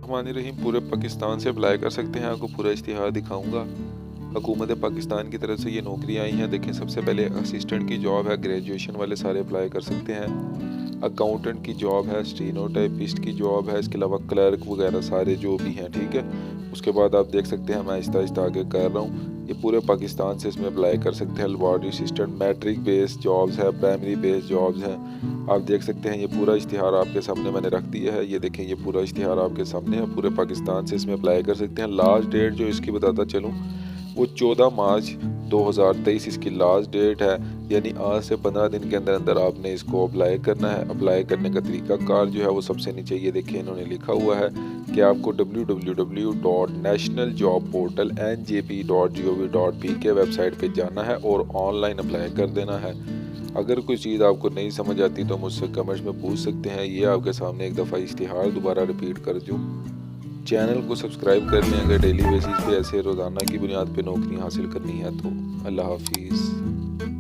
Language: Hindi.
रहीम पूरे पाकिस्तान से अप्लाई कर सकते हैं। आपको पूरा इश्तिहार दिखाऊंगा। हुकूमत पाकिस्तान की तरफ से ये नौकरियां आई हैं। देखें, सबसे पहले असिस्टेंट की जॉब है, ग्रेजुएशन वाले सारे अप्लाई कर सकते हैं। अकाउंटेंट की जॉब है, स्टीनोटाइपिस्ट की जॉब है, इसके अलावा क्लर्क वगैरह सारे जो भी हैं, ठीक है। उसके बाद आप देख सकते हैं मैं आहिस्ता आहिस्ता आगे कर रहा हूँ। ये पूरे पाकिस्तान से इसमें अप्लाई कर सकते हैं। Laboratory assistant, matric based jobs है, प्राइमरी बेस्ड जॉब्स हैं। आप देख सकते हैं ये पूरा इश्तिहार आपके सामने मैंने रख दिया है। ये देखें, ये पूरा इश्तिहार आपके सामने है। पूरे पाकिस्तान से इसमें अप्लाई कर सकते हैं। लास्ट डेट जो इसकी बताता चलूँ, वो 14 मार्च 2023 इसकी लास्ट डेट है। यानी आज से 15 दिन के अंदर अंदर आपने इसको अप्लाई करना है। अप्लाई करने का तरीकाकार जो है वो सबसे नीचे ये देखिए इन्होंने लिखा हुआ है कि आपको www.nationaljobportal.njp.gov.p के वेबसाइट पे जाना है और ऑनलाइन अप्लाई कर देना है। अगर कोई चीज़ आपको नहीं समझ आती तो मुझसे कमेंट्स में पूछ सकते हैं। ये आपके सामने एक दफ़ा इश्तिहार दोबारा रिपीट कर दूँ। चैनल को सब्सक्राइब कर लें अगर डेली बेसिस पे ऐसे रोज़ाना की बुनियाद पे नौकरी हासिल करनी है तो। अल्लाह हाफिज़।